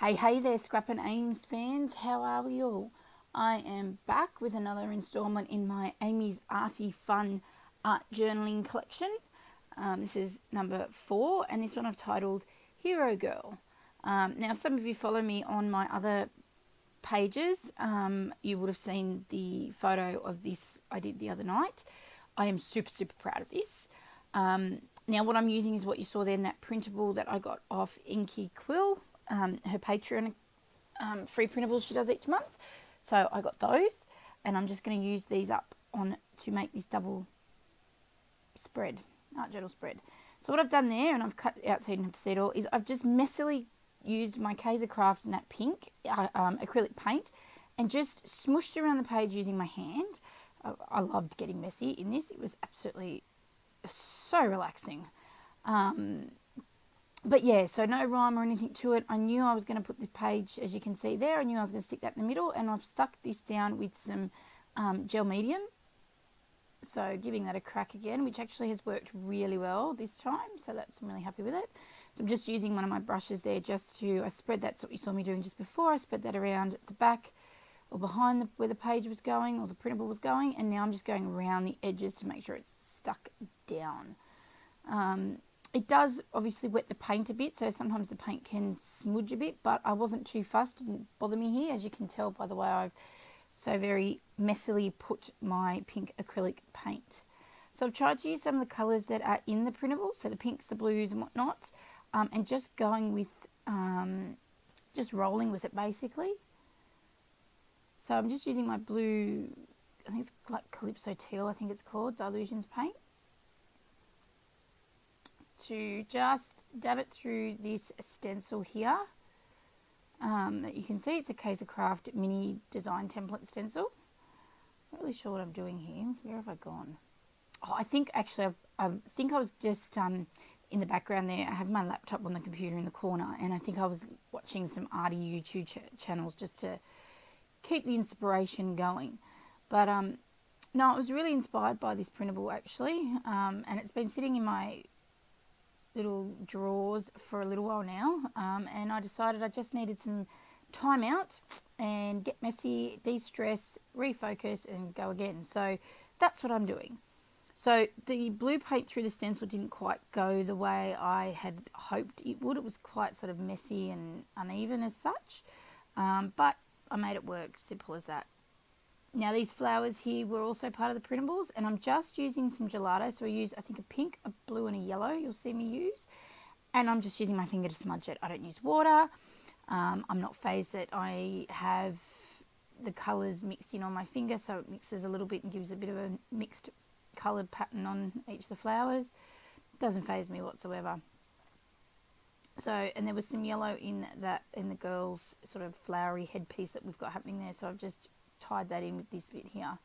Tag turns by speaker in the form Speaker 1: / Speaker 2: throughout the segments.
Speaker 1: Hey there, Scrap and Ames fans. How are we all? I am back with another installment in my Amy's Arty Fun Art Journaling collection. This is number 4, and this one I've titled Hero Girl. Now, if some of you follow me on my other pages, you would have seen the photo of this I did the other night. I am super proud of this. Now, what I'm using is what you saw there in that printable that I got off Inkie Quills. Her Patreon free printables she does each month. So I got those, and I'm just going to use these up on to make this double spread, art journal spread. So what I've done there, and I've cut it out so you don't have to see it all, is I've just messily used my Kaiser Craft in that pink acrylic paint and just smooshed around the page using my hand. I loved getting messy in this. It was absolutely so relaxing. But yeah, so no rhyme or anything to it. I knew I was going to put the page, as you can see there, I knew I was going to stick that in the middle, and I've stuck this down with some gel medium. So giving that a crack again, which actually has worked really well this time, so I'm really happy with it. So I'm just using one of my brushes there just to, I spread that's what you saw me doing just before. I spread that around at the back or behind where the page was going or the printable was going, and now I'm just going around the edges to make sure it's stuck down. It does obviously wet the paint a bit, so sometimes the paint can smudge a bit, but I wasn't too fussed. It didn't bother me here, as you can tell by the way I've so very messily put my pink acrylic paint. So I've tried to use some of the colours that are in the printable, so the pinks, the blues and whatnot, and just going with, just rolling with it basically. So I'm just using my blue, I think it's like Calypso Teal, I think it's called, Dilutions paint, to just dab it through this stencil here that you can see. It's a Kaiser Craft mini design template stencil. Not really sure what I'm doing here. Where have I gone? Oh, I think actually I think I was just in the background there. I have my laptop on the computer in the corner, and I think I was watching some arty YouTube channels just to keep the inspiration going. But no, I was really inspired by this printable actually, and it's been sitting in my little drawers for a little while now, and I decided I just needed some time out and get messy, de-stress, refocus and go again. So that's what I'm doing. So the blue paint through the stencil didn't quite go the way I had hoped it would. It was quite sort of messy and uneven as such, but I made it work, simple as that. Now these flowers here were also part of the printables, and I'm just using some gelato. So I use, I think, a pink, a blue and a yellow you'll see me use, and I'm just using my finger to smudge it. I don't use water. I'm not phased that I have the colours mixed in on my finger, so it mixes a little bit and gives a bit of a mixed coloured pattern on each of the flowers. It doesn't faze me whatsoever. So, and there was some yellow in the girl's sort of flowery headpiece that we've got happening there, so I've just tied that in with this bit here.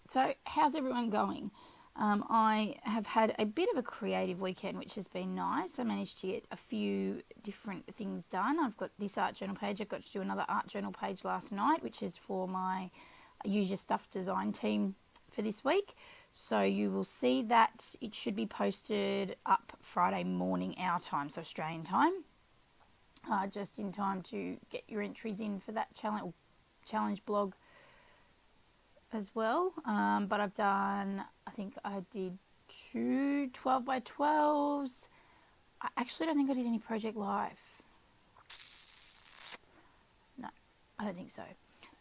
Speaker 1: So how's everyone going? I have had a bit of a creative weekend, which has been nice. I managed to get a few different things done. I've got this art journal page. I got to do another art journal page last night, which is for my Use Your Stuff design team for this week. So you will see that it should be posted up Friday morning our time, so Australian time, just in time to get your entries in for that challenge blog as well. But I've done, I think I did 2 12 by 12s. I actually don't think I did any Project Life. No, I don't think so.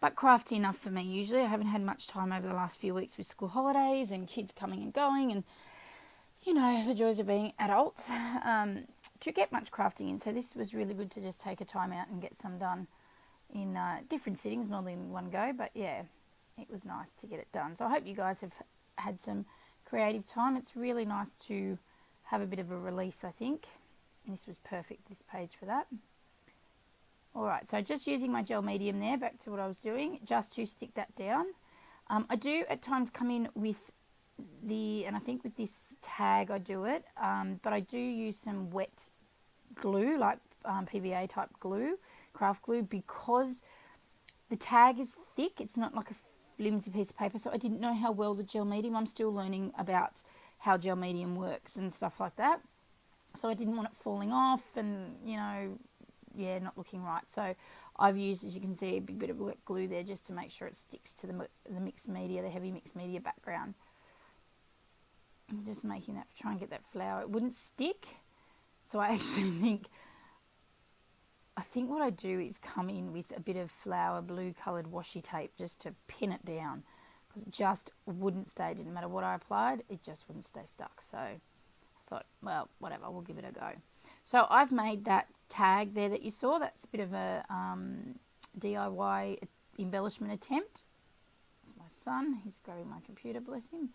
Speaker 1: But crafty enough for me usually. I haven't had much time over the last few weeks with school holidays and kids coming and going, and you know, the joys of being adults, to get much crafting in. So this was really good to just take a time out and get some done in different sittings, not in one go, but yeah, it was nice to get it done. So I hope you guys have had some creative time. It's really nice to have a bit of a release, I think. And this was perfect, this page, for that. Alright, so just using my gel medium there, back to what I was doing, just to stick that down. I do at times come in with and I think with this tag I do it, but I do use some wet glue, like PVA type glue, craft glue, because the tag is thick. It's not like a flimsy piece of paper, so I didn't know how well the gel medium, I'm still learning about how gel medium works and stuff like that. So I didn't want it falling off and, you know, yeah, not looking right. So I've used, as you can see, a big bit of wet glue there just to make sure it sticks to the mixed media, the heavy mixed media background. I'm just making that, try and get that flower. It wouldn't stick. So I actually think what I do is come in with a bit of flower blue coloured washi tape just to pin it down, because it just wouldn't stay. It didn't matter what I applied, it just wouldn't stay stuck. So I thought, well, whatever, we'll give it a go. So I've made that tag there that you saw. That's a bit of a DIY embellishment attempt. It's my son, he's grabbing my computer, bless him.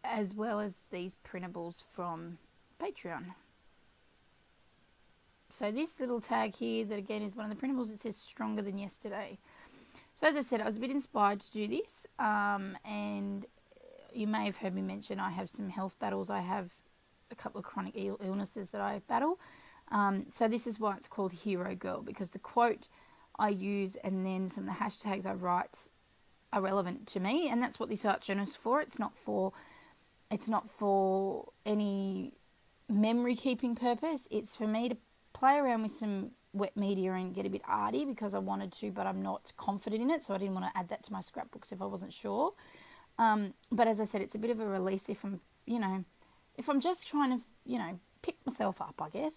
Speaker 1: As well as these printables from Patreon. So this little tag here, that again is one of the printables, it says stronger than yesterday. So as I said, I was a bit inspired to do this, and you may have heard me mention I have some health battles. I have a couple of chronic illnesses that I battle. So this is why it's called Hero Girl, because the quote I use and then some of the hashtags I write are relevant to me, and that's what this art journal is for. It's not for any memory keeping purpose. It's for me to play around with some wet media and get a bit arty because I wanted to, but I'm not confident in it, so I didn't want to add that to my scrapbooks if I wasn't sure. But as I said, it's a bit of a release if I'm, you know, if I'm just trying to, you know, pick myself up, I guess.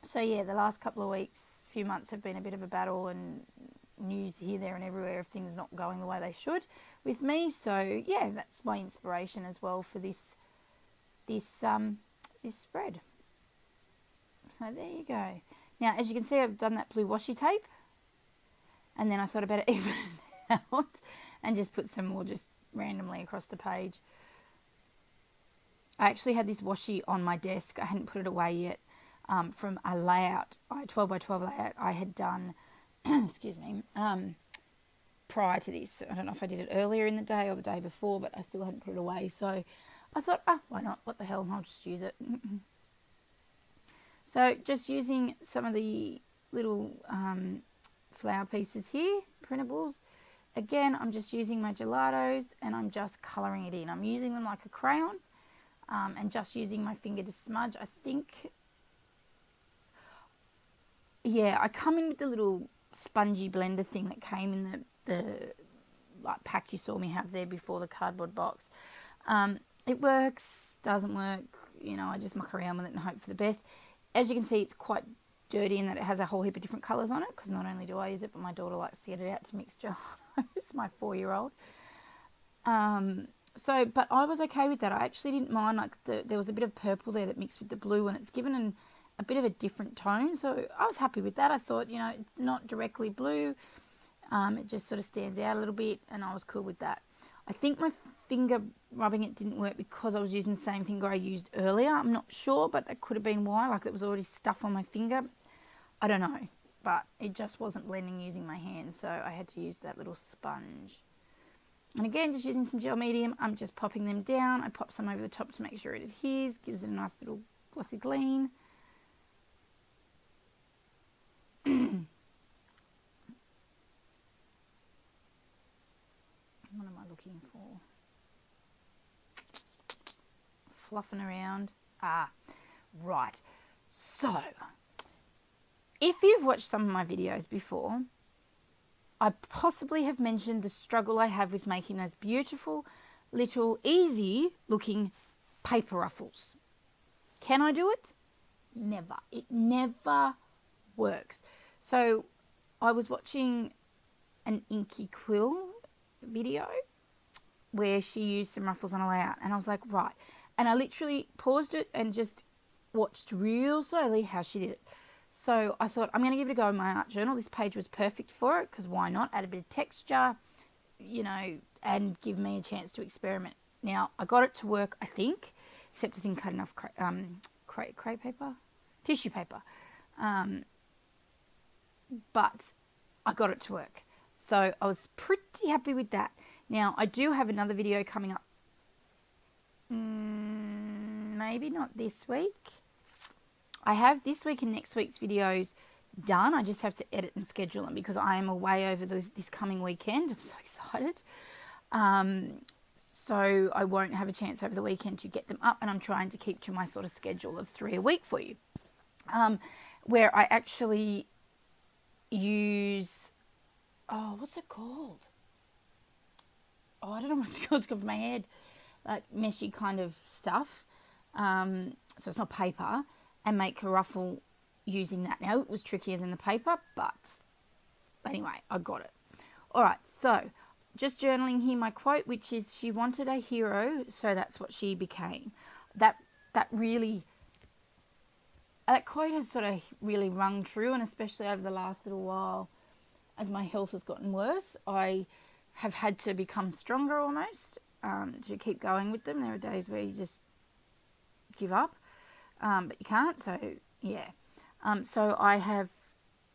Speaker 1: So yeah, the last couple of weeks, few months have been a bit of a battle, and news here, there and everywhere of things not going the way they should with me. So yeah, that's my inspiration as well for this spread. So there you go. Now, as you can see, I've done that blue washi tape, and then I thought about it even out and just put some more just randomly across the page. I actually had this washi on my desk. I hadn't put it away yet, from a layout, a 12 by 12 layout I had done, excuse me, prior to this. I don't know if I did it earlier in the day or the day before, but I still hadn't put it away. So I thought, why not? What the hell? I'll just use it. So just using some of the little flower pieces here, printables. Again, I'm just using my gelatos and I'm just colouring it in. I'm using them like a crayon, and just using my finger to smudge. I think, yeah, I come in with the little spongy blender thing that came in the like pack you saw me have there before, the cardboard box. It works, doesn't work, you know, I just muck around with it and hope for the best. As you can see, it's quite dirty in that it has a whole heap of different colours on it, because not only do I use it, but my daughter likes to get it out to mix gelatos, my 4-year-old. So, but I was okay with that. I actually didn't mind, like, there was a bit of purple there that mixed with the blue, and it's given a bit of a different tone, so I was happy with that. I thought, you know, it's not directly blue, it just sort of stands out a little bit, and I was cool with that. I think my finger rubbing it didn't work because I was using the same finger I used earlier. I'm not sure, but that could have been why. Like, it was already stuff on my finger. I don't know, but it just wasn't blending using my hands, so I had to use that little sponge. And again, just using some gel medium, I'm just popping them down. I pop some over the top to make sure it adheres, gives it a nice little glossy gleam. What am I looking for? Fluffing around. Right. So, if you've watched some of my videos before, I possibly have mentioned the struggle I have with making those beautiful little easy looking paper ruffles. Can I do it? Never. It never works. So I was watching an Inkie Quill video where she used some ruffles on a layout, and I was like, right. And I literally paused it and just watched real slowly how she did it. So I thought, I'm going to give it a go in my art journal. This page was perfect for it, because why not? Add a bit of texture, you know, and give me a chance to experiment. Now, I got it to work, I think, except it didn't cut enough crepe paper? Tissue paper. But I got it to work. So I was pretty happy with that. Now, I do have another video coming up. Maybe not this week. I have this week and next week's videos done. I just have to edit and schedule them because I am away over this coming weekend. I'm so excited. so I won't have a chance over the weekend to get them up, and I'm trying to keep to my sort of schedule of 3 a week for you, where I actually use, oh, what's it called? Oh, I don't know what it's called. It's gone from my head. Like meshy kind of stuff. So it's not paper, and make a ruffle using that. Now, it was trickier than the paper, but anyway, I got it. All right, so just journaling here my quote, which is, she wanted a hero, so that's what she became. That quote has sort of really rung true, and especially over the last little while, as my health has gotten worse, I have had to become stronger almost to keep going with them. There are days where you just give up, but you can't. So yeah, so I have,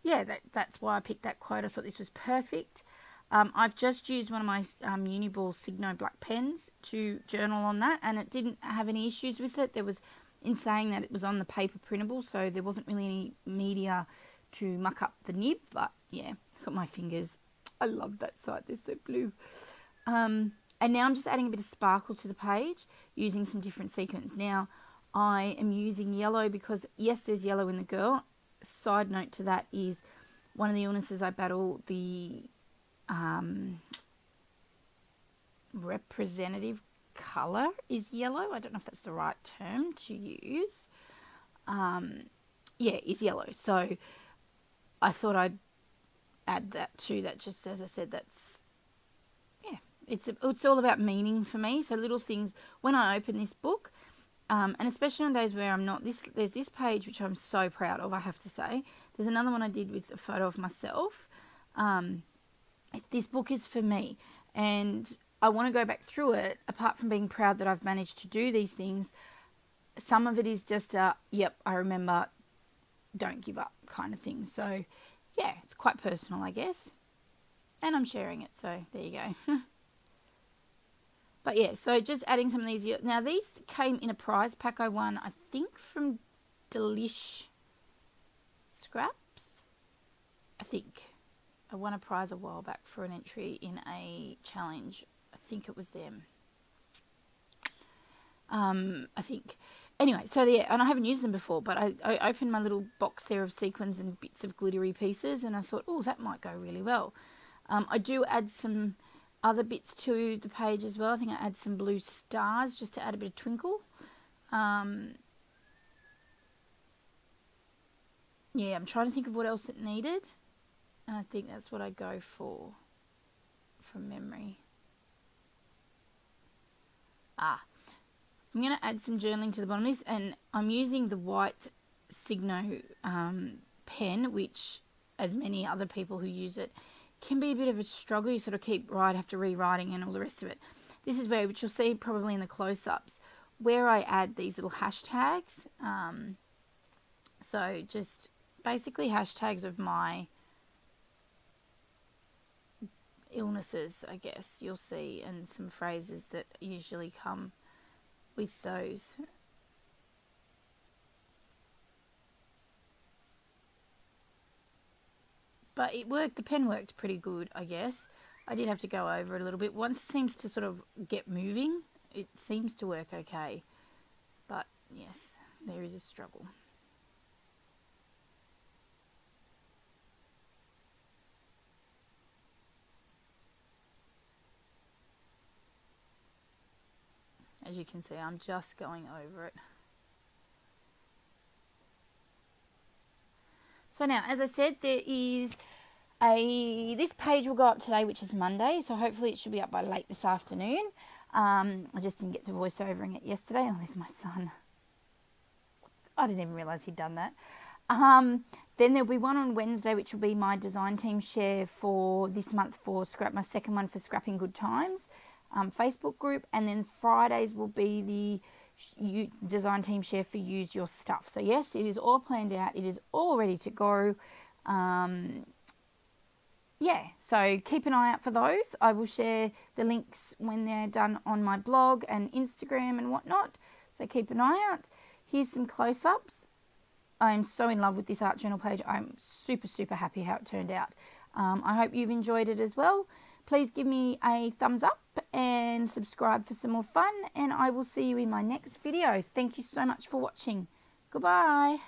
Speaker 1: yeah, that's why I picked that quote. I thought this was perfect. I've just used one of my Uniball Signo black pens to journal on that, and it didn't have any issues with it. There was, in saying that, it was on the paper printable, so there wasn't really any media to muck up the nib, but yeah, look at my fingers. I love that side, they're so blue. And now I'm just adding a bit of sparkle to the page using some different sequins. Now, I am using yellow because, yes, there's yellow in the girl. Side note to that is, one of the illnesses I battle, the representative colour is yellow. I don't know if that's the right term to use. Yeah, is yellow. So I thought I'd add that to that. Just as I said, that's, yeah, it's all about meaning for me. So little things when I open this book, and especially on days where I'm not, there's this page which I'm so proud of, I have to say. There's another one I did with a photo of myself. This book is for me, and I want to go back through it. Apart from being proud that I've managed to do these things, some of it is just a, yep, I remember, don't give up kind of thing. So yeah, it's quite personal, I guess, and I'm sharing it, so there you go. But yeah, so just adding some of these. Now, these came in a prize pack I won, I think, from Delish Scraps. I think I won a prize a while back for an entry in a challenge. I think it was them. I think. Anyway, so yeah, and I haven't used them before, but I opened my little box there of sequins and bits of glittery pieces, and I thought, oh, that might go really well. I do add some other bits to the page as well. I think I add some blue stars just to add a bit of twinkle. Yeah, I'm trying to think of what else it needed, and I think that's what I go for from memory. I'm going to add some journaling to the bottom of this, and I'm using the white Signo pen, which, as many other people who use it, can be a bit of a struggle. You sort of keep after rewriting and all the rest of it. This is where, which you'll see probably in the close-ups, where I add these little hashtags. So just basically hashtags of my illnesses, I guess, you'll see, and some phrases that usually come with those. But it worked, the pen worked pretty good, I guess. I did have to go over it a little bit. Once it seems to sort of get moving, it seems to work okay. But yes, there is a struggle. As you can see, I'm just going over it. So now, as I said, there is this page will go up today, which is Monday, so hopefully it should be up by late this afternoon. I just didn't get to voice overing it yesterday. Oh, there's my son. I didn't even realise he'd done that. Then there'll be one on Wednesday, which will be my design team share for this month for my second one for Scrapping Good Times Facebook group, and then Fridays will be the design team share for Use Your Stuff. So yes, it is all planned out. It is all ready to go. Yeah, so keep an eye out for those. I will share the links when they're done on my blog and Instagram and whatnot. So keep an eye out. Here's some close-ups. I'm so in love with this art journal page. I'm super, super happy how it turned out. I hope you've enjoyed it as well. Please give me a thumbs up and subscribe for some more fun, and I will see you in my next video. Thank you so much for watching. Goodbye.